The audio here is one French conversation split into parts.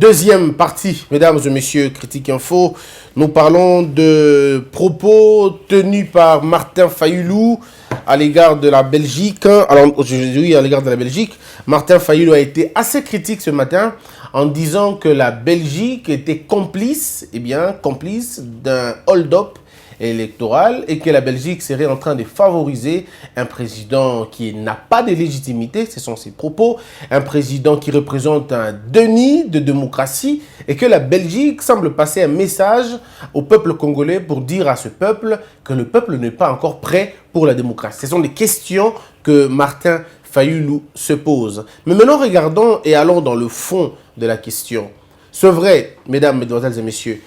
Deuxième partie, mesdames et messieurs, Critique Info. Nous parlons de propos tenus par Martin Fayulu à l'égard de la Belgique. Alors, aujourd'hui, à l'égard de la Belgique, Martin Fayulu a été assez critique ce matin en disant que la Belgique était complice d'un hold-up électoral et que la Belgique serait en train de favoriser un président qui n'a pas de légitimité, ce sont ses propos, un président qui représente un déni de démocratie et que la Belgique semble passer un message au peuple congolais pour dire à ce peuple que le peuple n'est pas encore prêt pour la démocratie. Ce sont des questions que Martin Fayulu se pose. Mais maintenant, regardons et allons dans le fond de la question. C'est vrai, mesdames, mesdemoiselles et messieurs,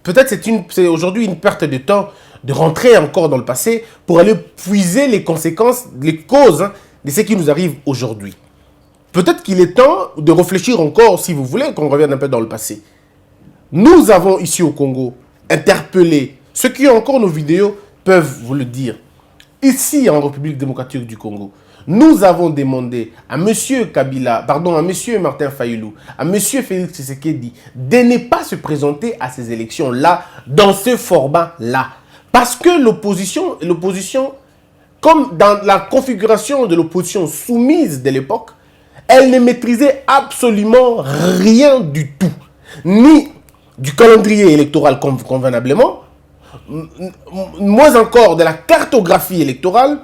peut-être c'est aujourd'hui une perte de temps de rentrer encore dans le passé pour aller puiser les conséquences, les causes de ce qui nous arrive aujourd'hui. Peut-être qu'il est temps de réfléchir encore, si vous voulez, qu'on revienne un peu dans le passé. Nous avons ici au Congo interpellé, ceux qui ont encore nos vidéos peuvent vous le dire, ici en République démocratique du Congo, nous avons demandé à M. Martin Fayulu, à M. Félix Tshisekedi de ne pas se présenter à ces élections-là, dans ce format-là. Parce que l'opposition, comme dans la configuration de l'opposition soumise de l'époque, elle ne maîtrisait absolument rien du tout. Ni du calendrier électoral convenablement, moins encore de la cartographie électorale,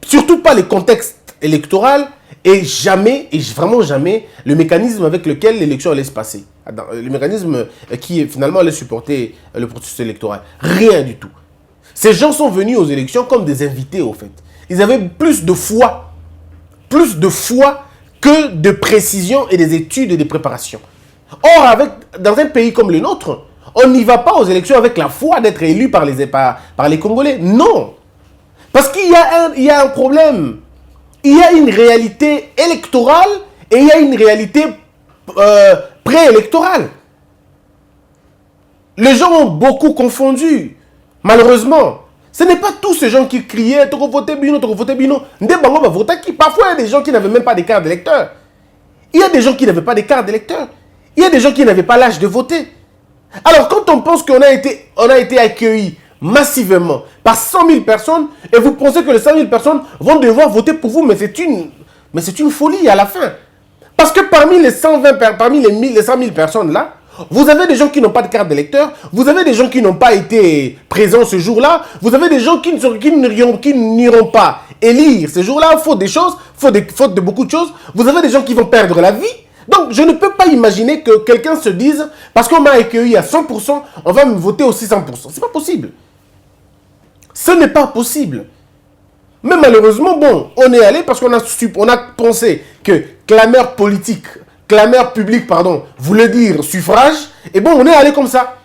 surtout pas le contexte électoral et jamais, et vraiment jamais, le mécanisme avec lequel l'élection allait se passer. Le mécanisme qui finalement allait supporter le processus électoral. Rien du tout. Ces gens sont venus aux élections comme des invités au fait. Ils avaient plus de foi que de précision et des études et des préparations. Or, dans un pays comme le nôtre, on n'y va pas aux élections avec la foi d'être élu par les Congolais. Non. Parce qu'il y a un problème. Il y a une réalité électorale et il y a une réalité préélectorale. Les gens ont beaucoup confondu. Malheureusement, ce n'est pas tous ces gens qui criaient « Toko voté bino, toko voté bino ». Parfois, il y a des gens qui n'avaient même pas de carte d'électeur. Il y a des gens qui n'avaient pas de carte d'électeur. Il y a des gens qui n'avaient pas l'âge de voter. Alors, quand on pense qu'on a été accueillis massivement par 100 000 personnes et vous pensez que les 100 000 personnes vont devoir voter pour vous, mais c'est une folie à la fin. Parce que parmi les 100 000 personnes là, vous avez des gens qui n'ont pas de carte d'électeur, vous avez des gens qui n'ont pas été présents ce jour-là, vous avez des gens qui n'iront pas élire ce jour-là, faute des choses, faute de beaucoup de choses, vous avez des gens qui vont perdre la vie. Donc, je ne peux pas imaginer que quelqu'un se dise, parce qu'on m'a accueilli à 100%, on va me voter aussi 100%. C'est pas possible. Ce n'est pas possible. Mais malheureusement, bon, on est allé parce qu'on a pensé que clameur public, voulait dire suffrage, et bon, on est allé comme ça.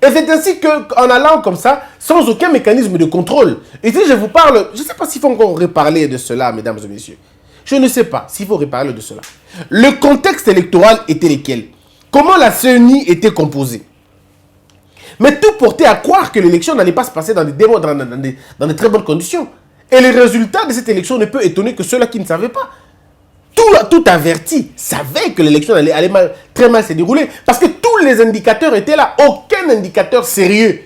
Et c'est ainsi qu'en allant comme ça, sans aucun mécanisme de contrôle. Et si je vous parle, je ne sais pas s'il faut encore reparler de cela, mesdames et messieurs. Je ne sais pas s'il faut reparler de cela. Le contexte électoral était lequel? Comment la CENI était composée? Mais tout portait à croire que l'élection n'allait pas se passer dans des très bonnes conditions. Et le résultat de cette élection ne peut étonner que ceux-là qui ne savaient pas. Tout averti savait que l'élection allait très mal se dérouler. Parce que tous les indicateurs étaient là. Aucun indicateur sérieux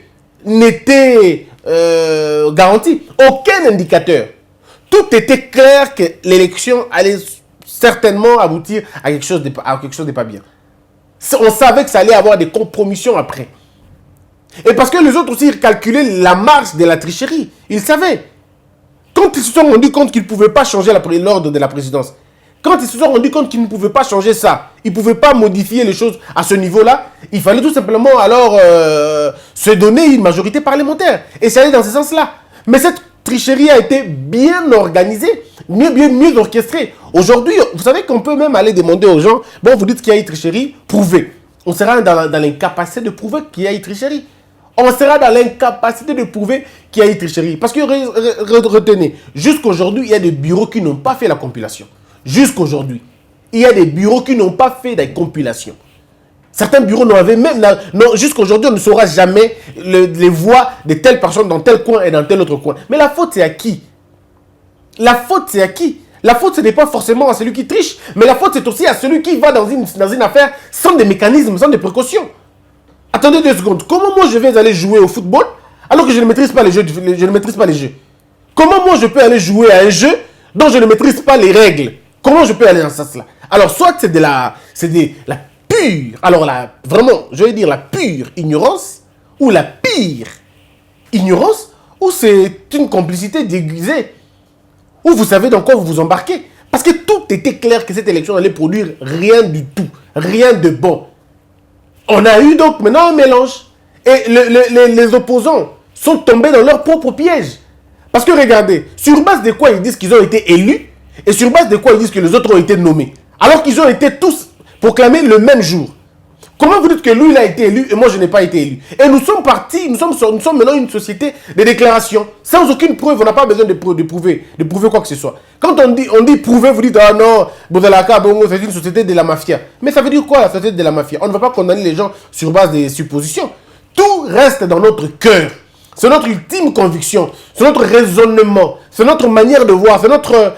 n'était garanti. Aucun indicateur. Tout était clair que l'élection allait certainement aboutir à quelque chose de pas bien. On savait que ça allait avoir des compromissions après. Et parce que les autres aussi calculaient la marge de la tricherie. Ils savaient. Quand ils se sont rendus compte qu'ils ne pouvaient pas changer l'ordre de la présidence, quand ils se sont rendus compte qu'ils ne pouvaient pas changer ça, ils ne pouvaient pas modifier les choses à ce niveau-là, il fallait tout simplement alors se donner une majorité parlementaire. Et c'est allé dans ce sens-là. Mais cette tricherie a été bien organisée, mieux orchestrée. Aujourd'hui, vous savez qu'on peut même aller demander aux gens, bon, vous dites qu'il y a eu tricherie, prouvez. On sera dans l'incapacité de prouver qu'il y a eu tricherie. On sera dans l'incapacité de prouver qu'il y a eu tricherie. Parce que, retenez, jusqu'aujourd'hui, il y a des bureaux qui n'ont pas fait la compilation. Jusqu'aujourd'hui, il y a des bureaux qui n'ont pas fait la compilation. Certains bureaux n'avaient même... Jusqu'aujourd'hui, on ne saura jamais les voix de telle personne dans tel coin et dans tel autre coin. Mais la faute, c'est à qui? La faute, c'est à qui? La faute, ce n'est pas forcément à celui qui triche, mais la faute, c'est aussi à celui qui va dans une affaire sans des mécanismes, sans des précautions. Attendez 2 secondes. Comment moi je vais aller jouer au football alors que je ne maîtrise pas les jeux, je ne maîtrise pas les jeux? Comment moi je peux aller jouer à un jeu dont je ne maîtrise pas les règles? Comment je peux aller dans ce sens-là? Alors, soit c'est de la pure, alors vraiment, je vais dire la pure ignorance, ou la pire ignorance, ou c'est une complicité déguisée, où vous savez dans quoi vous vous embarquez. Parce que tout était clair que cette élection allait produire rien du tout, rien de bon. On a eu donc maintenant un mélange. Et les opposants sont tombés dans leur propre piège. Parce que regardez, sur base de quoi ils disent qu'ils ont été élus, et sur base de quoi ils disent que les autres ont été nommés. Alors qu'ils ont été tous proclamés le même jour. Comment vous dites que lui, il a été élu et moi, je n'ai pas été élu? Et nous sommes partis, nous sommes maintenant une société de déclarations. Sans aucune preuve, on n'a pas besoin de prouver quoi que ce soit. Quand on dit prouver, vous dites, ah non, Boudalaka, c'est une société de la mafia. Mais ça veut dire quoi, la société de la mafia? On ne va pas condamner les gens sur base des suppositions. Tout reste dans notre cœur. C'est notre ultime conviction, c'est notre raisonnement, c'est notre manière de voir, c'est notre,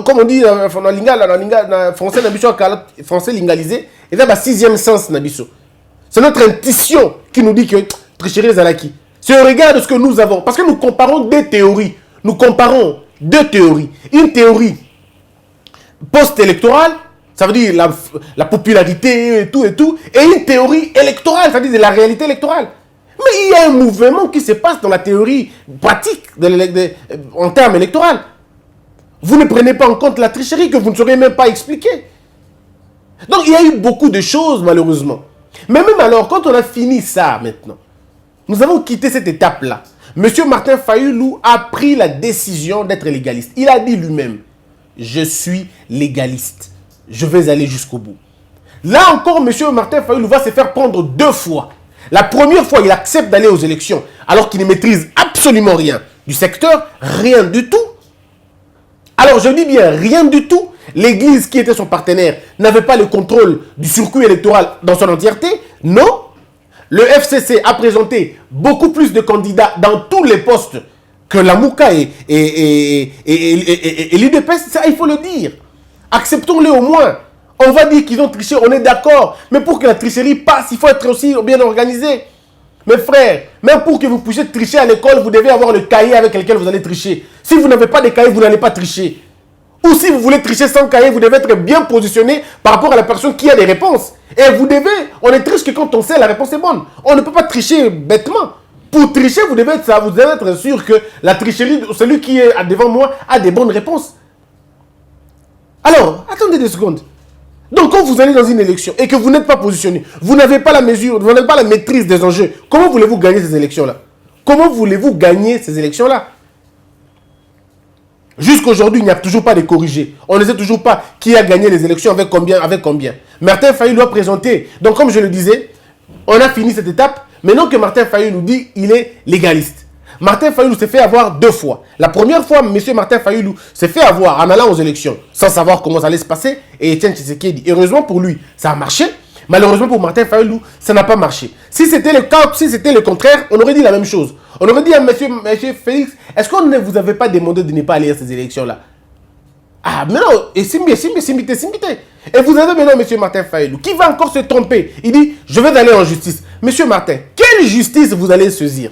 comme on dit dans français lingalisé, et c'est le 6e sens. C'est notre intuition qui nous dit que tricherie Zalaki. Si on regarde ce que nous avons, parce que nous comparons deux théories, une théorie post-électorale, ça veut dire la popularité et tout, et une théorie électorale, c'est-à-dire de la réalité électorale. Mais il y a un mouvement qui se passe dans la théorie pratique en termes électoraux. Vous ne prenez pas en compte la tricherie que vous ne saurez même pas expliquer. Donc il y a eu beaucoup de choses malheureusement. Mais même alors, quand on a fini ça maintenant, nous avons quitté cette étape-là. Monsieur Martin Fayulu a pris la décision d'être légaliste. Il a dit lui-même, je suis légaliste. Je vais aller jusqu'au bout. Là encore, monsieur Martin Fayulu va se faire prendre 2 fois. La première fois, il accepte d'aller aux élections alors qu'il ne maîtrise absolument rien du secteur, rien du tout. Alors, je dis bien rien du tout. L'Église, qui était son partenaire, n'avait pas le contrôle du circuit électoral dans son entièreté. Non. Le FCC a présenté beaucoup plus de candidats dans tous les postes que la Mouka et l'UDPS. Ça, il faut le dire. Acceptons-le au moins. On va dire qu'ils ont triché, on est d'accord. Mais pour que la tricherie passe, il faut être aussi bien organisé. Mes frères, même pour que vous puissiez tricher à l'école, vous devez avoir le cahier avec lequel vous allez tricher. Si vous n'avez pas de cahier, vous n'allez pas tricher. Ou si vous voulez tricher sans cahier, vous devez être bien positionné par rapport à la personne qui a des réponses. Et vous devez, on est triche que quand on sait la réponse est bonne. On ne peut pas tricher bêtement. Pour tricher, vous devez être sûr que la tricherie, celui qui est devant moi a des bonnes réponses. Alors, attendez 2 secondes. Donc, quand vous allez dans une élection et que vous n'êtes pas positionné, vous n'avez pas la mesure, vous n'avez pas la maîtrise des enjeux, comment voulez-vous gagner ces élections-là? Comment voulez-vous gagner ces élections-là? Jusqu'aujourd'hui, il n'y a toujours pas de corrigé. On ne sait toujours pas qui a gagné les élections avec combien. Martin Fayulu a présenté. Donc, comme je le disais, on a fini cette étape. Maintenant que Martin Fayulu nous dit qu'il est légaliste. Martin Fayulu s'est fait avoir 2 fois. La première fois, M. Martin Fayulu s'est fait avoir en allant aux élections, sans savoir comment ça allait se passer. Et Etienne Tshisekedi, heureusement pour lui, ça a marché. Malheureusement pour Martin Fayulu, ça n'a pas marché. Si c'était le cas, si c'était le contraire, on aurait dit la même chose. On aurait dit à M. Félix, est-ce qu'on ne vous avait pas demandé de ne pas aller à ces élections-là? Ah, mais non, et Simbité. Et vous avez maintenant M. Martin Fayulu, qui va encore se tromper. Il dit, je vais aller en justice. M. Martin, quelle justice vous allez saisir?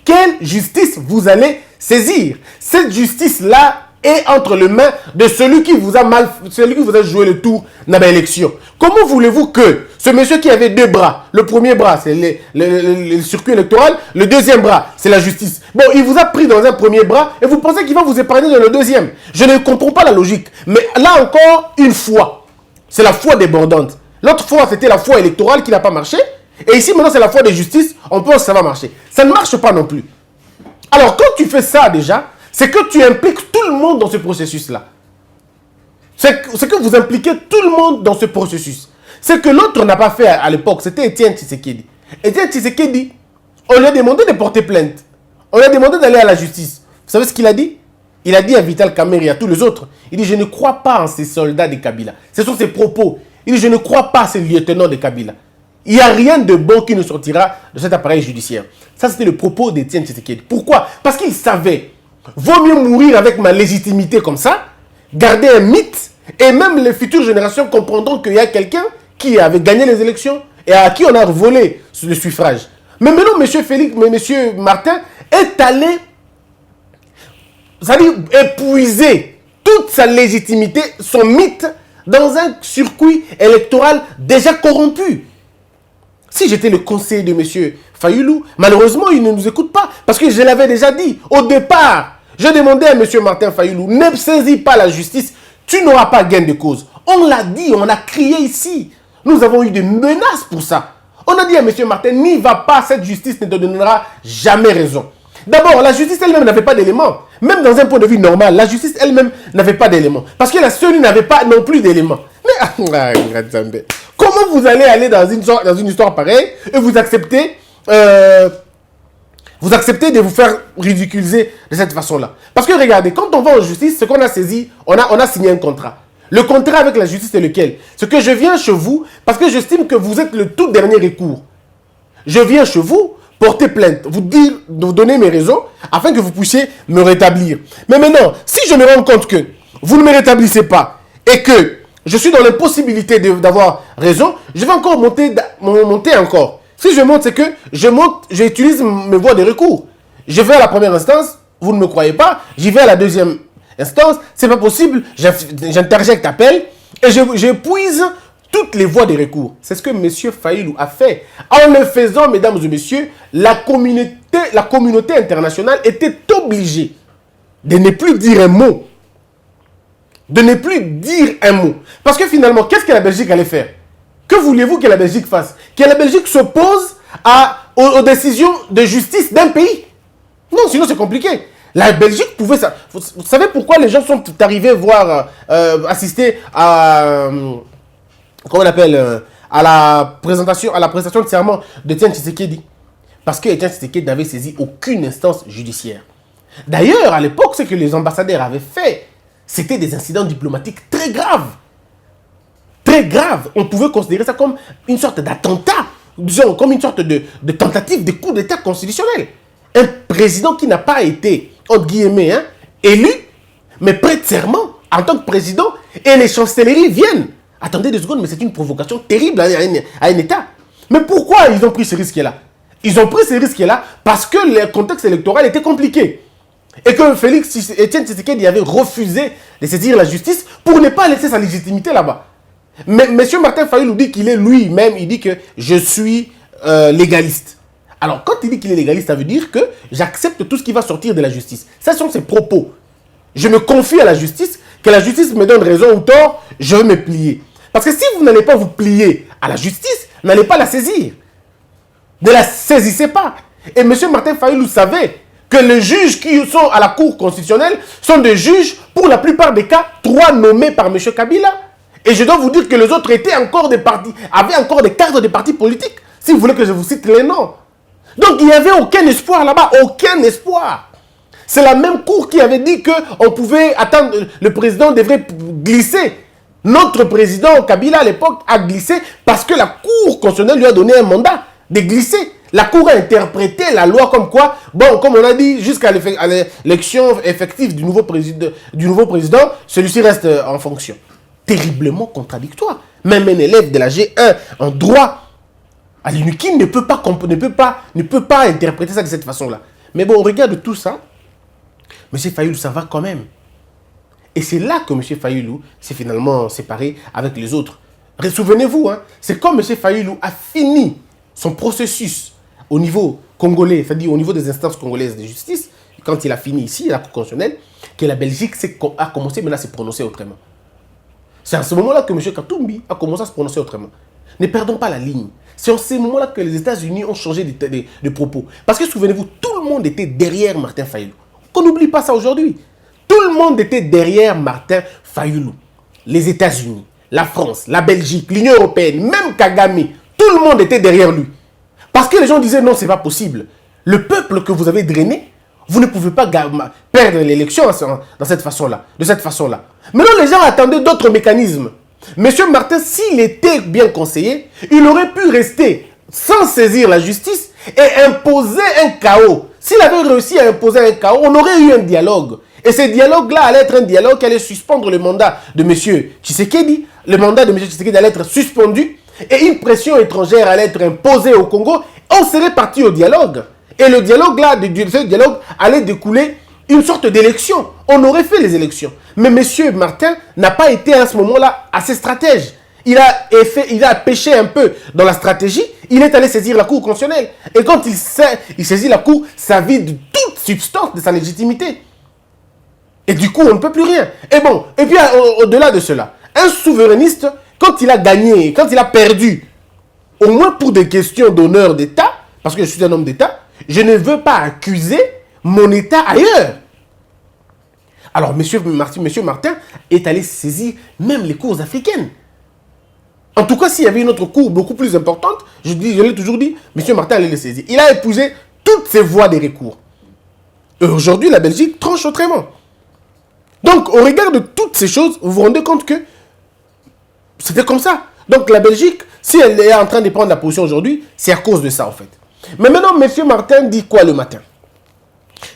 Quelle justice vous allez saisir? Cette justice-là est entre les mains de celui qui vous a joué le tour dans l'élection. Comment voulez-vous que ce monsieur qui avait 2 bras, le premier bras, c'est le circuit électoral, le deuxième bras, c'est la justice. Bon, il vous a pris dans un premier bras et vous pensez qu'il va vous épargner dans le deuxième. Je ne comprends pas la logique. Mais là encore, une foi. C'est la foi débordante. L'autre fois, c'était la foi électorale qui n'a pas marché. Et ici, maintenant, c'est la foi de justice. On pense que ça va marcher. Ça ne marche pas non plus. Alors, quand tu fais ça déjà, c'est que tu impliques tout le monde dans ce processus-là. C'est que vous impliquez tout le monde dans ce processus. Ce que l'autre n'a pas fait à l'époque, c'était Etienne Tshisekedi. Etienne Tshisekedi, on lui a demandé de porter plainte. On lui a demandé d'aller à la justice. Vous savez ce qu'il a dit? Il a dit à Vital Kamerhe et à tous les autres, il dit, je ne crois pas en ces soldats de Kabila. Ce sont ses propos. Il dit, je ne crois pas en ces lieutenants de Kabila. Il n'y a rien de bon qui ne sortira de cet appareil judiciaire. Ça, c'était le propos d'Etienne Tshisekedi. Pourquoi? Parce qu'il savait, vaut mieux mourir avec ma légitimité comme ça, garder un mythe et même les futures générations comprendront qu'il y a quelqu'un qui avait gagné les élections et à qui on a volé le suffrage. Mais maintenant, M. Martin est allé, c'est-à-dire épuiser toute sa légitimité, son mythe, dans un circuit électoral déjà corrompu. Si j'étais le conseiller de M. Fayulu, malheureusement, il ne nous écoute pas. Parce que je l'avais déjà dit. Au départ, je demandais à M. Martin Fayulu, ne saisis pas la justice, tu n'auras pas gain de cause. On l'a dit, on a crié ici. Nous avons eu des menaces pour ça. On a dit à M. Martin, n'y va pas, cette justice ne te donnera jamais raison. D'abord, la justice elle-même n'avait pas d'éléments. Même dans un point de vue normal, la justice elle-même n'avait pas d'éléments. Parce que la CENI n'avait pas non plus d'éléments. Mais comment vous allez dans une histoire pareille et vous acceptez de vous faire ridiculiser de cette façon-là? Parce que regardez, quand on va en justice, ce qu'on a saisi, on a signé un contrat. Le contrat avec la justice, c'est lequel? C'est que je viens chez vous parce que j'estime que vous êtes le tout dernier recours. Je viens chez vous porter plainte, vous donner mes raisons afin que vous puissiez me rétablir. Mais maintenant, si je me rends compte que vous ne me rétablissez pas et que je suis dans l'impossibilité d'avoir raison, je vais encore monter encore. Si je monte, c'est que j'utilise mes voies de recours. Je vais à la première instance, vous ne me croyez pas, j'y vais à la deuxième instance, c'est pas possible, j'interjecte appel et j'épuise toutes les voies de recours. C'est ce que M. Fayulu a fait. En le faisant, mesdames et messieurs, la communauté internationale était obligée de ne plus dire un mot. De ne plus dire un mot. Parce que finalement, qu'est-ce que la Belgique allait faire? Que voulez-vous que la Belgique fasse? Que la Belgique s'oppose aux décisions de justice d'un pays? Non, sinon c'est compliqué. La Belgique pouvait ça. Vous savez pourquoi les gens sont arrivés voir, assister à... comment on appelle, à la présentation de serment de Etienne Tshisekedi. Parce que Etienne Tshisekedi n'avait saisi aucune instance judiciaire. D'ailleurs, à l'époque, ce que les ambassadeurs avaient fait, c'était des incidents diplomatiques très graves. Très graves. On pouvait considérer ça comme une sorte d'attentat, disons, comme une sorte de tentative de coup d'État constitutionnel. Un président qui n'a pas été, entre guillemets, élu, mais prête serment en tant que président, et les chancelleries viennent. Attendez 2 secondes, mais c'est une provocation terrible à un État. Mais pourquoi ils ont pris ce risque-là? Ils ont pris ce risque-là parce que le contexte électoral était compliqué. Et que Etienne Tshisekedi avait refusé de saisir la justice pour ne pas laisser sa légitimité là-bas. Mais M. Martin Fayulu dit qu'il est lui-même, il dit que je suis légaliste. Alors, quand il dit qu'il est légaliste, ça veut dire que j'accepte tout ce qui va sortir de la justice. Ce sont ses propos. Je me confie à la justice, que la justice me donne raison ou tort, je vais me plier. Parce que si vous n'allez pas vous plier à la justice, n'allez pas la saisir. Ne la saisissez pas. Et M. Martin Fayulu savait que les juges qui sont à la Cour constitutionnelle sont des juges, pour la plupart des cas, 3 nommés par M. Kabila. Et je dois vous dire que les autres avaient encore des cartes de partis politiques, si vous voulez que je vous cite les noms. Donc il n'y avait aucun espoir là-bas, aucun espoir. C'est la même Cour qui avait dit qu'on pouvait attendre, le président devrait glisser. Notre président Kabila à l'époque a glissé parce que la Cour constitutionnelle lui a donné un mandat de glisser. La Cour a interprété la loi comme quoi, bon, comme on a dit, jusqu'à l'élection effective du nouveau président, celui-ci reste en fonction. Terriblement contradictoire. Même un élève de la G1 en droit à l'UNIKIN ne peut pas interpréter ça de cette façon-là. Mais bon, on regarde tout ça. M. Fayulu, ça va quand même. Et c'est là que M. Fayulu s'est finalement séparé avec les autres. Souvenez-vous, c'est quand M. Fayulu a fini son processus au niveau congolais, c'est-à-dire au niveau des instances congolaises de justice, quand il a fini ici, à la Cour constitutionnelle, que la Belgique a commencé maintenant à se prononcer autrement. C'est à ce moment-là que M. Katumbi a commencé à se prononcer autrement. Ne perdons pas la ligne. C'est en ce moment-là que les États-Unis ont changé de propos. Parce que souvenez-vous, tout le monde était derrière Martin Fayulu. Qu'on n'oublie pas ça aujourd'hui. Tout le monde était derrière Martin Fayulu. Les États-Unis, la France, la Belgique, l'Union européenne, même Kagame, tout le monde était derrière lui. Parce que les gens disaient non, c'est pas possible. Le peuple que vous avez drainé, vous ne pouvez pas perdre l'élection de cette façon-là. Maintenant, les gens attendaient d'autres mécanismes. Monsieur Martin, s'il était bien conseillé, il aurait pu rester sans saisir la justice et imposer un chaos. S'il avait réussi à imposer un chaos, on aurait eu un dialogue. Et ce dialogue-là allait être un dialogue qui allait suspendre le mandat de M. Tshisekedi. Le mandat de M. Tshisekedi allait être suspendu. Et une pression étrangère allait être imposée au Congo. On serait parti au dialogue. Et le dialogue-là, de ce dialogue, allait découler une sorte d'élection. On aurait fait les élections. Mais M. Martin n'a pas été à ce moment-là assez stratège. Il a pêché un peu dans la stratégie. Il est allé saisir la Cour constitutionnelle. Et quand il saisit la Cour, ça vide toute substance de sa légitimité. Et du coup, on ne peut plus rien. Et bon, et puis au-delà de cela, un souverainiste, quand il a gagné, quand il a perdu, au moins pour des questions d'honneur d'État, parce que je suis un homme d'État, je ne veux pas accuser mon État ailleurs. Alors, M. Martin est allé saisir même les cours africaines. En tout cas, s'il y avait une autre cour beaucoup plus importante, je l'ai toujours dit, M. Martin allait les saisir. Il a épousé toutes ces voies des recours. Et aujourd'hui, la Belgique tranche autrement. Donc, au regard de toutes ces choses, vous vous rendez compte que c'était comme ça. Donc, la Belgique, si elle est en train de prendre la position aujourd'hui, c'est à cause de ça, en fait. Mais maintenant, M. Martin dit quoi le matin?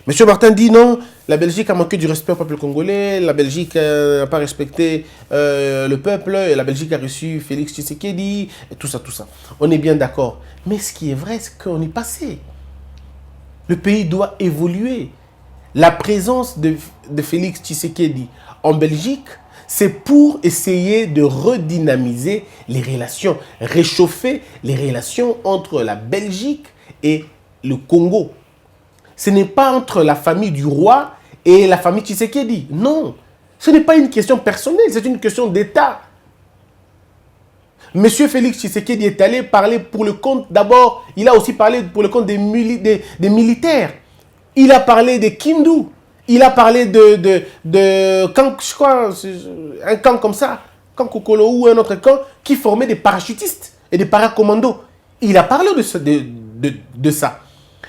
M. Martin dit non, la Belgique a manqué du respect au peuple congolais, la Belgique n'a pas respecté le peuple, et la Belgique a reçu Félix Tshisekedi, et tout ça, tout ça. On est bien d'accord. Mais ce qui est vrai, c'est qu'on est passé. Le pays doit évoluer. La présence de Félix Tshisekedi en Belgique, c'est pour essayer de redynamiser les relations, réchauffer les relations entre la Belgique et le Congo. Ce n'est pas entre la famille du roi et la famille Tshisekedi. Non, ce n'est pas une question personnelle, c'est une question d'État. Monsieur Félix Tshisekedi est allé parler pour le compte, d'abord, il a aussi parlé pour le compte des militaires. Il a parlé des Kindu. Il a parlé de camp, je crois, un camp comme ça, camp Kokolo ou un autre camp, qui formait des parachutistes et des paracommandos. Il a parlé de ça.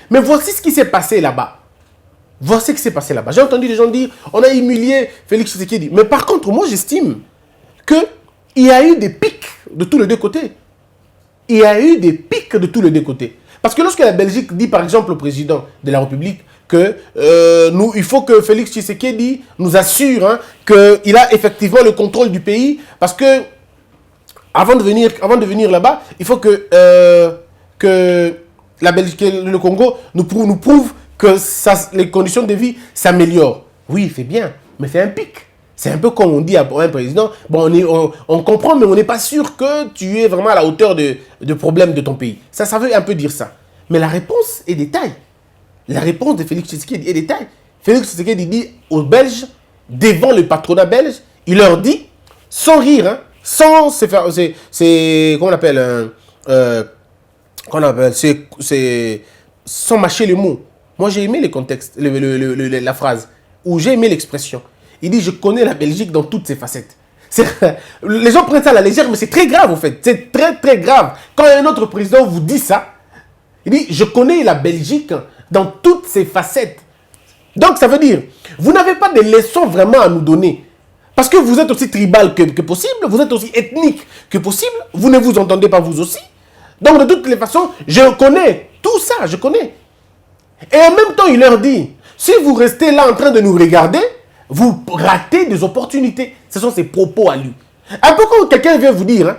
Mais voici ce qui s'est passé là-bas. Voici ce qui s'est passé là-bas. J'ai entendu des gens dire, on a humilié Félix Tshisekedi. Mais par contre, moi j'estime qu'il y a eu des pics de tous les deux côtés. Il y a eu des pics de tous les deux côtés. Parce que lorsque la Belgique dit par exemple au président de la République que il faut que Félix Tshisekedi nous assure hein, qu'il a effectivement le contrôle du pays, parce que avant de venir là-bas, il faut que la Belgique et le Congo nous prouve que les conditions de vie s'améliorent. Oui, c'est bien, mais c'est un pic. C'est un peu comme on dit à un président, bon, on comprend, mais on n'est pas sûr que tu es vraiment à la hauteur de problèmes de ton pays. Ça veut un peu dire ça. Mais la réponse est détail. La réponse de Félix Tshisekedi est détail. Félix Tshisekedi dit aux Belges, devant le patronat belge, il leur dit, sans rire, hein, sans se faire, comment on appelle, sans mâcher les mots. Moi, j'ai aimé le contexte, la phrase, ou j'ai aimé l'expression. Il dit, je connais la Belgique dans toutes ses facettes. Les gens prennent ça à la légère, mais c'est très grave, en fait. C'est très, très grave. Quand un autre président vous dit ça, il dit, je connais la Belgique dans toutes ses facettes. Donc, ça veut dire, vous n'avez pas de leçons vraiment à nous donner. Parce que vous êtes aussi tribal que possible, vous êtes aussi ethnique que possible, vous ne vous entendez pas vous aussi. Donc, de toutes les façons, je connais tout ça, je connais. Et en même temps, il leur dit, si vous restez là en train de nous regarder, vous ratez des opportunités. Ce sont ses propos à lui. Un peu comme quelqu'un vient vous dire,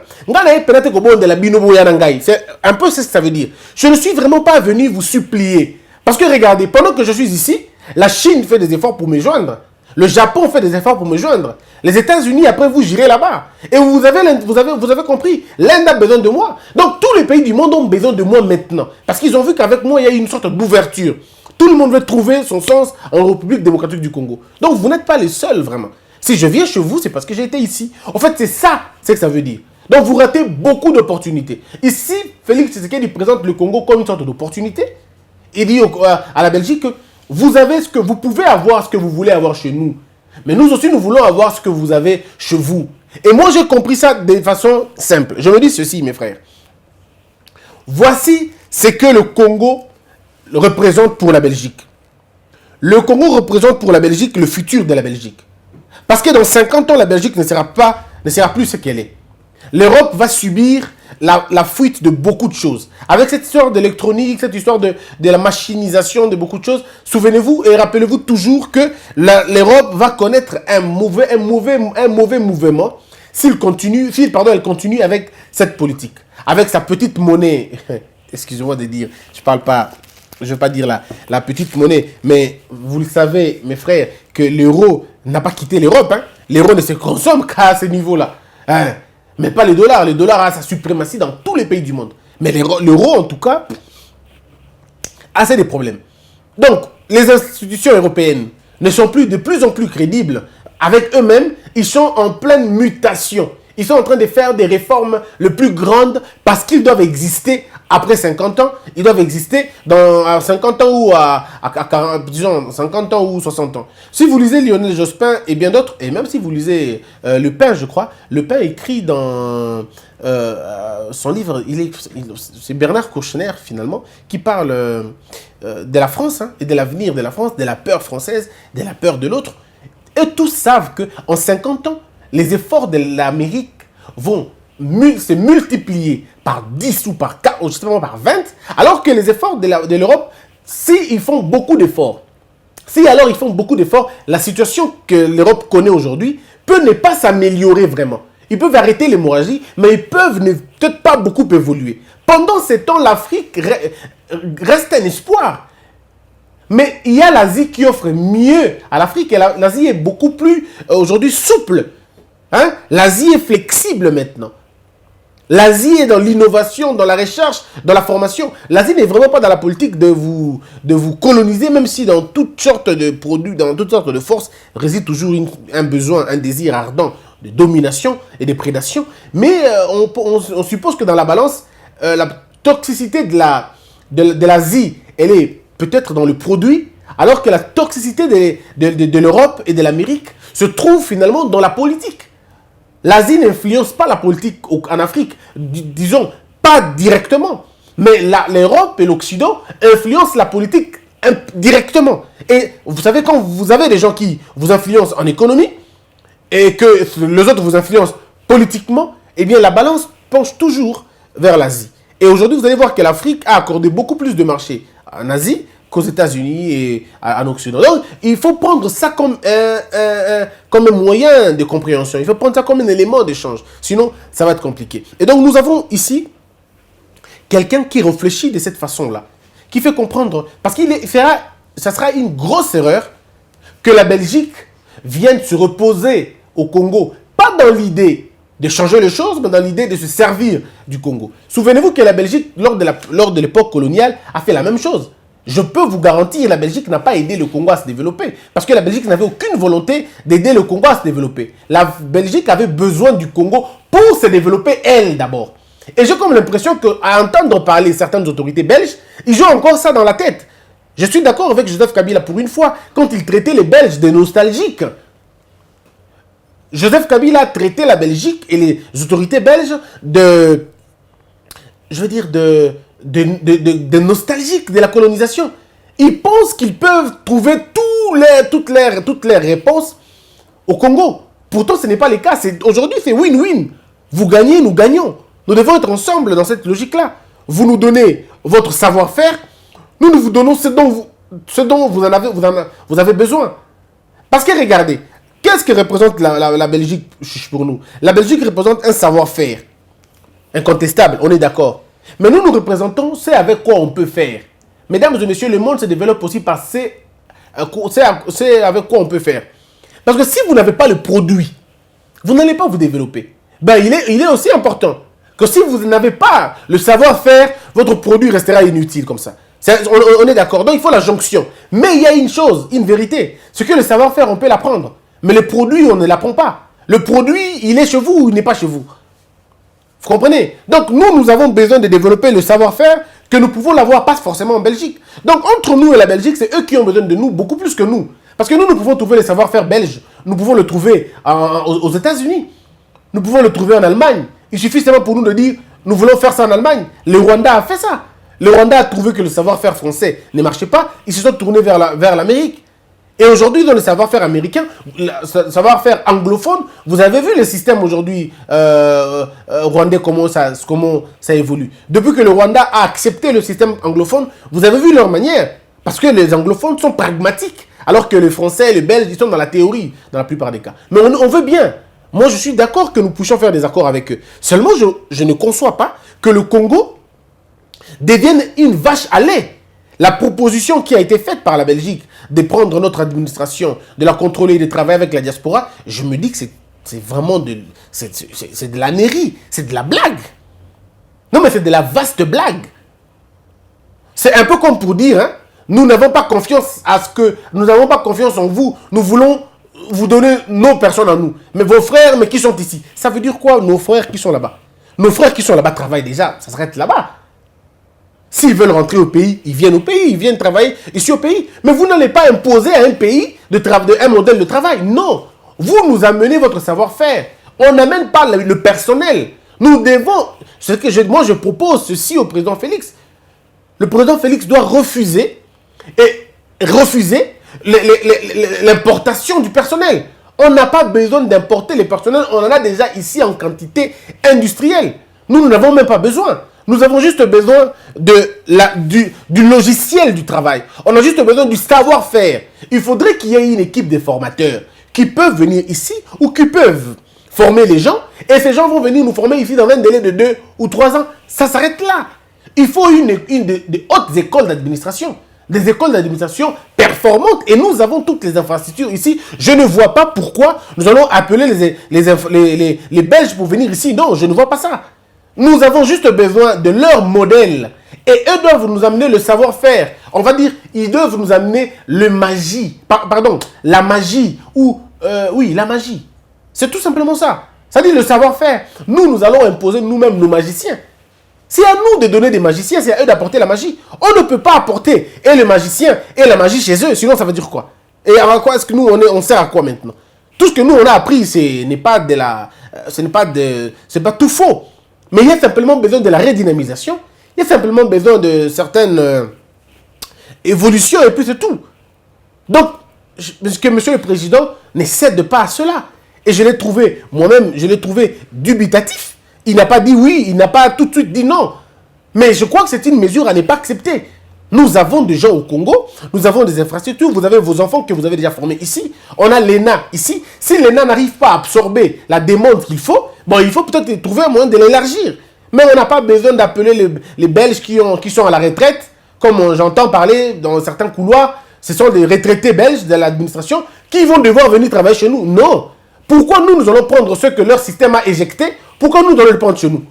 c'est un peu ce que ça veut dire. Je ne suis vraiment pas venu vous supplier. Parce que regardez, pendant que je suis ici, la Chine fait des efforts pour me joindre. Le Japon fait des efforts pour me joindre. Les États-Unis, après, vous girez là-bas. Et vous avez compris, l'Inde a besoin de moi. Donc, tous les pays du monde ont besoin de moi maintenant. Parce qu'ils ont vu qu'avec moi, il y a une sorte d'ouverture. Tout le monde veut trouver son sens en République démocratique du Congo. Donc, vous n'êtes pas les seuls, vraiment. Si je viens chez vous, c'est parce que j'ai été ici. En fait, c'est ça, c'est que ça veut dire. Donc, vous ratez beaucoup d'opportunités. Ici, Félix Tshisekedi présente le Congo comme une sorte d'opportunité. Il dit à la Belgique que vous pouvez avoir ce que vous voulez avoir chez nous. Mais nous aussi, nous voulons avoir ce que vous avez chez vous. Et moi, j'ai compris ça de façon simple. Je me dis ceci, mes frères. Voici ce que le Congo représente pour la Belgique. Le Congo représente pour la Belgique le futur de la Belgique. Parce que dans 50 ans, la Belgique ne sera plus ce qu'elle est. L'Europe va subir la fuite de beaucoup de choses. Avec cette histoire d'électronique, cette histoire de la machinisation de beaucoup de choses, souvenez-vous et rappelez-vous toujours que l'Europe va connaître un mauvais mouvement s'il continue, elle continue avec cette politique. Avec sa petite monnaie, excusez-moi de dire, je ne veux pas dire la petite monnaie, mais vous le savez, mes frères, que l'euro n'a pas quitté l'Europe. Hein. L'euro ne se consomme qu'à ce niveau-là. Hein. Mais pas les dollars. Le dollar a sa suprématie dans tous les pays du monde. Mais l'euro, en tout cas, a des problèmes. Donc, les institutions européennes ne sont plus de plus en plus crédibles. Avec eux-mêmes, ils sont en pleine mutation. Ils sont en train de faire des réformes les plus grandes parce qu'ils doivent exister après 50 ans. Ils doivent exister dans 50 ans ou disons 50 ans ou 60 ans. Si vous lisez Lionel Jospin et bien d'autres, et même si vous lisez Le Pen, je crois, Le Pen écrit dans son livre, c'est Bernard Kouchner finalement, qui parle de la France et de l'avenir de la France, de la peur française, de la peur de l'autre. Et tous savent qu'en 50 ans, les efforts de l'Amérique vont se multiplier par 10 ou par 4 ou justement par 20, alors que les efforts de l'Europe, s'ils font beaucoup d'efforts, la situation que l'Europe connaît aujourd'hui peut ne pas s'améliorer vraiment. Ils peuvent arrêter l'hémorragie, mais ils peuvent peut-être pas beaucoup évoluer. Pendant ce temps, l'Afrique reste un espoir. Mais il y a l'Asie qui offre mieux à l'Afrique et l'Asie est beaucoup plus aujourd'hui souple. Hein? L'Asie est flexible maintenant. L'Asie est dans l'innovation, dans la recherche, dans la formation. L'Asie n'est vraiment pas dans la politique de vous coloniser, même si dans toutes sortes de produits, dans toutes sortes de forces, réside toujours un besoin, un désir ardent de domination et de prédation. Mais on suppose que dans la balance, la toxicité de l'Asie, elle est peut-être dans le produit, alors que la toxicité de l'Europe et de l'Amérique se trouve finalement dans la politique. L'Asie n'influence pas la politique en Afrique, disons, pas directement. Mais l'Europe et l'Occident influencent la politique directement. Et vous savez, quand vous avez des gens qui vous influencent en économie, et que les autres vous influencent politiquement, eh bien la balance penche toujours vers l'Asie. Et aujourd'hui, vous allez voir que l'Afrique a accordé beaucoup plus de marchés en Asie qu'aux États-Unis et en Occident. Donc, il faut prendre ça comme un moyen de compréhension. Il faut prendre ça comme un élément d'échange. Sinon, ça va être compliqué. Et donc, nous avons ici quelqu'un qui réfléchit de cette façon-là, qui fait comprendre, parce ça sera une grosse erreur que la Belgique vienne se reposer au Congo, pas dans l'idée de changer les choses, mais dans l'idée de se servir du Congo. Souvenez-vous que la Belgique, lors de l'époque coloniale, a fait la même chose. Je peux vous garantir, la Belgique n'a pas aidé le Congo à se développer. Parce que la Belgique n'avait aucune volonté d'aider le Congo à se développer. La Belgique avait besoin du Congo pour se développer elle d'abord. Et j'ai comme l'impression qu'à entendre parler certaines autorités belges, ils ont encore ça dans la tête. Je suis d'accord avec Joseph Kabila pour une fois, quand il traitait les Belges de nostalgiques. Joseph Kabila a traité la Belgique et les autorités belges de nostalgiques de la colonisation. Ils pensent qu'ils peuvent trouver toutes les réponses au Congo. Pourtant, ce n'est pas le cas. Aujourd'hui, c'est win-win. Vous gagnez, nous gagnons. Nous devons être ensemble dans cette logique-là. Vous nous donnez votre savoir-faire. Nous vous donnons ce dont vous avez besoin. Parce que regardez, qu'est-ce que représente la Belgique pour nous? La Belgique représente un savoir-faire. Incontestable, on est d'accord. Mais nous représentons c'est avec quoi on peut faire. Mesdames et messieurs, le monde se développe aussi par c'est avec quoi on peut faire. Parce que si vous n'avez pas le produit, vous n'allez pas vous développer. Ben, il est aussi important que si vous n'avez pas le savoir-faire, votre produit restera inutile comme ça. On est d'accord. Donc il faut la jonction. Mais il y a une chose, une vérité. C'est que le savoir-faire, on peut l'apprendre. Mais le produit, on ne l'apprend pas. Le produit, il est chez vous ou il n'est pas chez vous. Vous comprenez? Donc, nous avons besoin de développer le savoir-faire que nous pouvons l'avoir pas forcément en Belgique. Donc, entre nous et la Belgique, c'est eux qui ont besoin de nous beaucoup plus que nous. Parce que nous pouvons trouver le savoir-faire belge. Nous pouvons le trouver aux États-Unis. Nous pouvons le trouver en Allemagne. Il suffit seulement pour nous de dire, nous voulons faire ça en Allemagne. Le Rwanda a fait ça. Le Rwanda a trouvé que le savoir-faire français ne marchait pas. Ils se sont tournés vers l'Amérique. Et aujourd'hui, dans le savoir-faire américain, le savoir-faire anglophone, vous avez vu le système aujourd'hui rwandais, comment ça évolue. Depuis que le Rwanda a accepté le système anglophone, vous avez vu leur manière. Parce que les anglophones sont pragmatiques, alors que les Français et les Belges, ils sont dans la théorie, dans la plupart des cas. Mais on veut bien. Moi, je suis d'accord que nous puissions faire des accords avec eux. Seulement, je ne conçois pas que le Congo devienne une vache à lait. La proposition qui a été faite par la Belgique de prendre notre administration, de la contrôler et de travailler avec la diaspora, je me dis que c'est vraiment de la nérie, c'est de la blague. Non, mais c'est de la vaste blague. C'est un peu comme pour dire, hein, nous n'avons pas confiance nous n'avons pas confiance en vous, nous voulons vous donner nos personnes à nous. Mais vos frères, mais qui sont ici? Ça veut dire quoi, nos frères qui sont là-bas? Nos frères qui sont là-bas travaillent déjà, ça s'arrête là-bas. S'ils veulent rentrer au pays, ils viennent au pays, ils viennent travailler ici au pays. Mais vous n'allez pas imposer à un pays un modèle de travail. Non, vous nous amenez votre savoir-faire. On n'amène pas le personnel. Nous devons, moi je propose ceci au président Félix. Le président Félix doit refuser l'importation du personnel. On n'a pas besoin d'importer les personnels, on en a déjà ici en quantité industrielle. Nous n'avons même pas besoin. Nous avons juste besoin du logiciel du travail. On a juste besoin du savoir-faire. Il faudrait qu'il y ait une équipe de formateurs qui peuvent venir ici ou qui peuvent former les gens. Et ces gens vont venir nous former ici dans un délai de 2 ou 3 ans. Ça s'arrête là. Il faut des hautes écoles d'administration. Des écoles d'administration performantes. Et nous avons toutes les infrastructures ici. Je ne vois pas pourquoi nous allons appeler les Belges pour venir ici. Non, je ne vois pas ça. Nous avons juste besoin de leur modèle. Et eux doivent nous amener le savoir-faire. On va dire, ils doivent nous amener la magie. Oui, la magie. C'est tout simplement ça. Ça dit le savoir-faire. Nous allons imposer nous-mêmes nos magiciens. C'est à nous de donner des magiciens, c'est à eux d'apporter la magie. On ne peut pas apporter et le magicien et la magie chez eux, sinon ça veut dire quoi? Et à quoi est-ce que nous, on sert à quoi maintenant? Tout ce que nous, on a appris, c'est pas tout faux. Mais il y a simplement besoin de la redynamisation. Il y a simplement besoin de certaines évolutions et puis c'est tout. Donc, que monsieur le président ne cède pas à cela. Et je l'ai trouvé, moi-même, dubitatif. Il n'a pas dit oui, il n'a pas tout de suite dit non. Mais je crois que c'est une mesure à ne pas accepter. Nous avons des gens au Congo, nous avons des infrastructures, vous avez vos enfants que vous avez déjà formés ici. On a l'ENA ici. Si l'ENA n'arrive pas à absorber la demande qu'il faut, bon, il faut peut-être trouver un moyen de l'élargir. Mais on n'a pas besoin d'appeler les Belges qui sont à la retraite, comme j'entends parler dans certains couloirs. Ce sont des retraités belges de l'administration qui vont devoir venir travailler chez nous. Non. Pourquoi nous allons prendre ceux que leur système a éjectés? Pourquoi nous allons les prendre chez nous?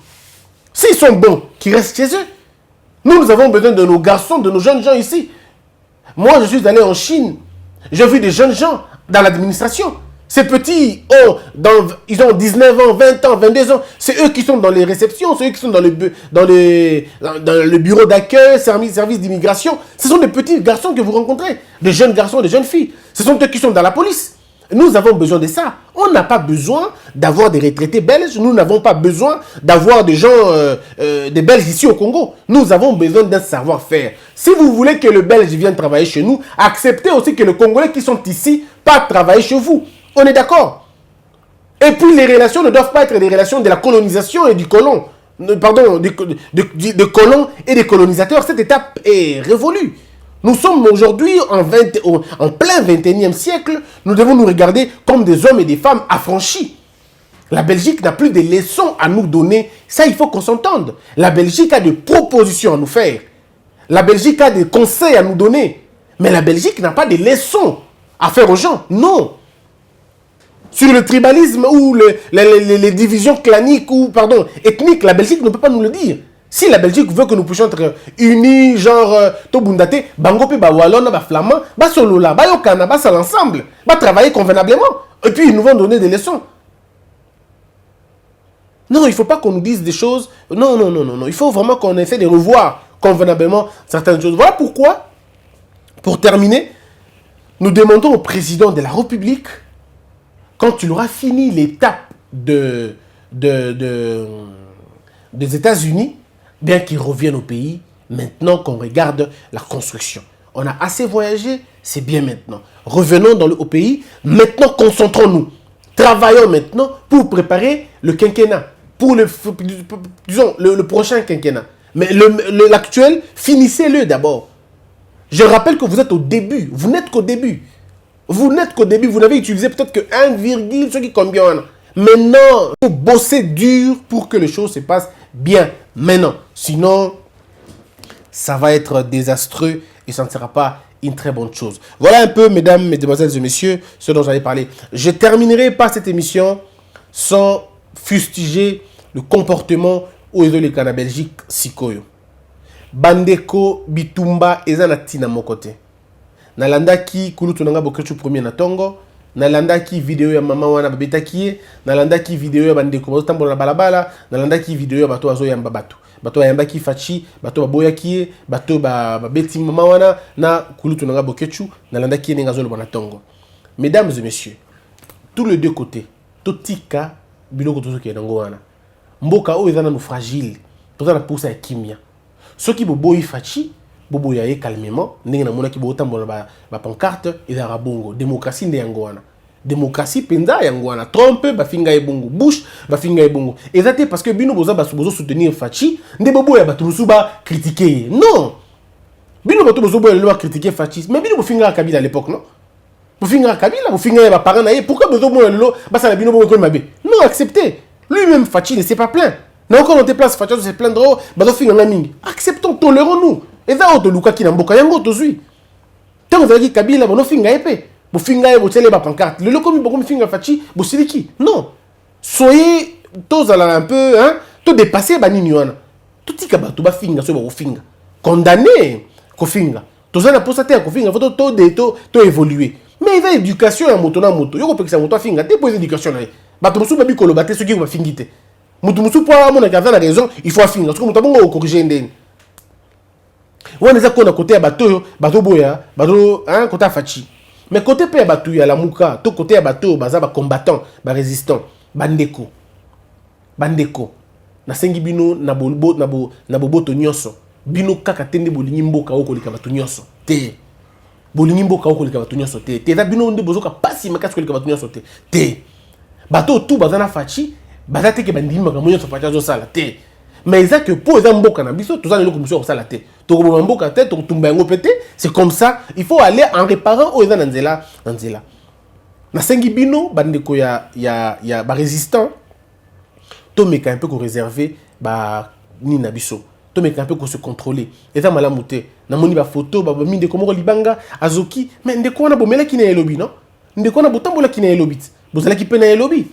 S'ils sont bons, qu'ils restent chez eux. Nous avons besoin de nos garçons, de nos jeunes gens ici. Moi, je suis allé en Chine. J'ai vu des jeunes gens dans l'administration. Ces petits, ils ont 19 ans, 20 ans, 22 ans. C'est eux qui sont dans les réceptions, c'est eux qui sont dans le bureau d'accueil, service d'immigration. Ce sont des petits garçons que vous rencontrez. Des jeunes garçons, des jeunes filles. Ce sont eux qui sont dans la police. Nous avons besoin de ça. On n'a pas besoin d'avoir des retraités belges. Nous n'avons pas besoin d'avoir des gens, des Belges ici au Congo. Nous avons besoin d'un savoir-faire. Si vous voulez que le Belge vienne travailler chez nous, acceptez aussi que les Congolais qui sont ici pas travailler chez vous. On est d'accord? Et puis les relations ne doivent pas être des relations de la colonisation et du colon. Pardon, de colons et des colonisateurs. Cette étape est révolue. Nous sommes aujourd'hui en plein 21e siècle. Nous devons nous regarder comme des hommes et des femmes affranchis. La Belgique n'a plus de leçons à nous donner. Ça, il faut qu'on s'entende. La Belgique a des propositions à nous faire. La Belgique a des conseils à nous donner. Mais la Belgique n'a pas de leçons à faire aux gens. Non. Sur le tribalisme ou les divisions claniques ou, ethniques, la Belgique ne peut pas nous le dire. Si la Belgique veut que nous puissions être unis, genre, Tobundate, Bangope, Wallon, Flamand, Solola, Yokana, l'ensemble, travailler convenablement, et puis ils nous vont donner des leçons. Non, il ne faut pas qu'on nous dise des choses. Non. Il faut vraiment qu'on essaie de revoir convenablement certaines choses. Voilà pourquoi, pour terminer, nous demandons au président de la République, quand il aura fini l'étape des États-Unis, bien qu'il revienne au pays, maintenant qu'on regarde la construction. On a assez voyagé, c'est bien maintenant. Revenons au pays. Maintenant, concentrons-nous. Travaillons maintenant pour préparer le quinquennat. Pour disons, le prochain quinquennat. Mais l'actuel, finissez-le d'abord. Je rappelle que vous êtes au début. Vous n'êtes qu'au début. Vous n'êtes qu'au début. Vous n'avez utilisé peut-être que 1, ce qui combien. Maintenant, il faut bosser dur pour que les choses se passent bien. Maintenant. Sinon, ça va être désastreux et ça ne sera pas une très bonne chose. Voilà un peu, mesdames, mesdemoiselles et messieurs, ce dont j'allais parler. Je terminerai pas cette émission sans fustiger le comportement aux Canada Belgique Sikoyo. Bandeko Bitumba eza tina mon côté. Nalandaki kulutu nanga bokechu premier na tongo. Nalandaki video ya mama wana babetaki. Nalandaki video ya bandeko bazo tambola na balabala. Nalandaki video ya bato azo yamba bato. Bato yambaki fachi, bato baboyaki, bato babeti mama wana na kulutu nanga bokechu. Nalandaki nenga zo na tongo. Mesdames et messieurs, tous les deux côtés, totika biloko tozo ke nango wana. Mboka o ezana no fragile. Tozana pousa ya kimia. Ceux qui boboyi fachi, boboya ye calmement, ndenge na mona ki botambola ba pancarte ezara bongo. Démocratie nde yango wana. Démocratie penza yango wana. Trompe ba finga e bongo, Bush ba finga e bongo. Ezate parce que bino boza bozo soutenir fachi, nde boboya ba tumusu ba critiquer. Non. Bino bato bozo boya le critiquer fachi, mais bino bo finga Kabila à l'époque, non? Bo finga Kabila, bo finga ba parents na ye, pourquoi bozo boya le ba ça la bino bo ko mabe? Non, acceptez. Lui-même fachi ne s'est pas plaint. Non, quand on te place, Facha se plaindre, acceptons, tolérons-nous. Et ça, on te luka qui n'a pas de temps, tant que vous Kabila, vous finga épée. Vous finga vous télé pancarte. Le loco, vous finga Fachi, vous siliki. Non. Soyez tous un peu, hein, tout dépassé, banini wana. Tout tika batu ba finga, so ba finga. Condamné, ko finga. Tous en a pour ça, ko finga, faut tout évoluer. Mais il y a éducation à moto na moto. Yo ko pekisa moto finga, te pour éducation na. Batu musu ba bi kolobate so ki ko fingite. Mutu pour avoir la raison, il faut finir. Parce que mutu corriger ndeni. On est à côté à bateau boya, bateau hein côté fachi. Mais côté pe bateau ya la muka, tout côté à bateau baza ba combattant, ba résistant, bandeko. Na sengi bino na bobo to nyonso. Bino kaka tende bolingi mboka oko lika bato nyonso. Te. Bolingi mboka oko lika bato nyonso te. Te da bino nde bozoka pasi makasi ko lika bato nyonso te. Te. Bateau tout baza na fachi. Bazate ke bandimi makambo nyonso facha zo sala te. Mais ça que pour eza mboka na biso tozana loko monsieur sala te. To ko mboka te to tumba yango pété, c'est comme ça, il faut aller en réparant o eza na nzela. Na sengi bino bandeko ya ba résistant to meka un peu ko réserver ba ni na biso. To meka un peu ko se contrôler. Eza malamu te. Na moni ba photo ba minde ko moko libanga azoki, mais ndeko na bomela ki na elobi non? Ndeko na botambola ki na elobi. Bozala ki pe na elobi.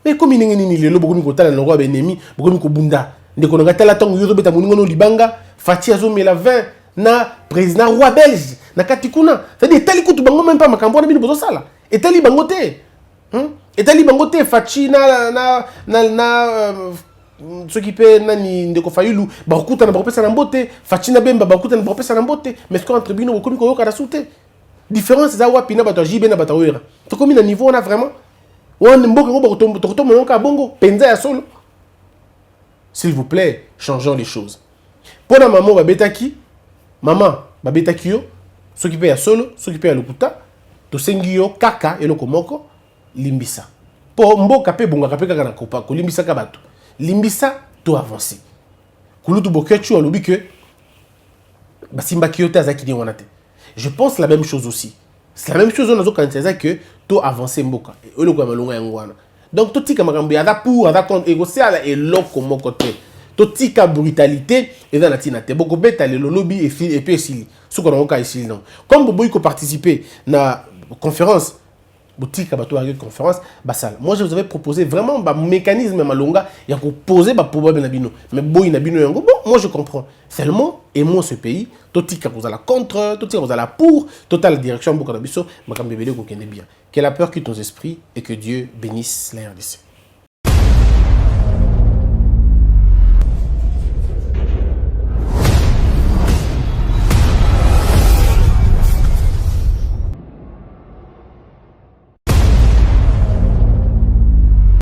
Mais comme il n'y a pas de problème, il y a un bunda. Il y a un bunda. Libanga, Fatih Azomela 20, na président roi belge, na Katikuna. C'est-à-dire, tali kutu bango même pas makambo na bino bozo sala. Et tali bangote. Et tali bangote Fatih na ce qui peut nani ndeko fayulu ba kuta na ba pesa na mbote, Fatih na bemba ba kuta na ba pesa na mbote, mais ce entre bino ko ko yoka na soute. Différence za wapi na bato jibe na bato wera. To komi na niveau on a vraiment. S'il vous plaît, changeons les choses. Pour la maman, babetaki yo, ceux qui payent solo, ceux qui payent le kuta, to sengio kaka et le komoko, limbisa. Pour mboka pe bonga kape kaka na kopa, ko limbisa kabato. Limbisa to avancer. Kulutu bokechu alobi que basimba kiyote azaki ni wanate. Je pense la même chose aussi. C'est la même chose dans les que tout avancer mboka. Donc tout tika makambo ya pour ada contre égocier et loko mon côté. Tout tika brutalité et dans la tinate. Beaucoup beta le lobby et puis ici. Ce qu'on a ici non. Comme bobo ko participer na conférence boutique bateau avec conférence basal. Moi je vous avais proposé vraiment un mécanisme malonga ya ko poser ba problème na bino. Mais boy na bino yango bon, moi je comprends. Seulement aimons ce pays. Totika vous la contre, totika vous la pour, totale direction beaucoup na biso, makam bebele ko kende bien. Que la peur quitte nos esprits et que Dieu bénisse la RDC.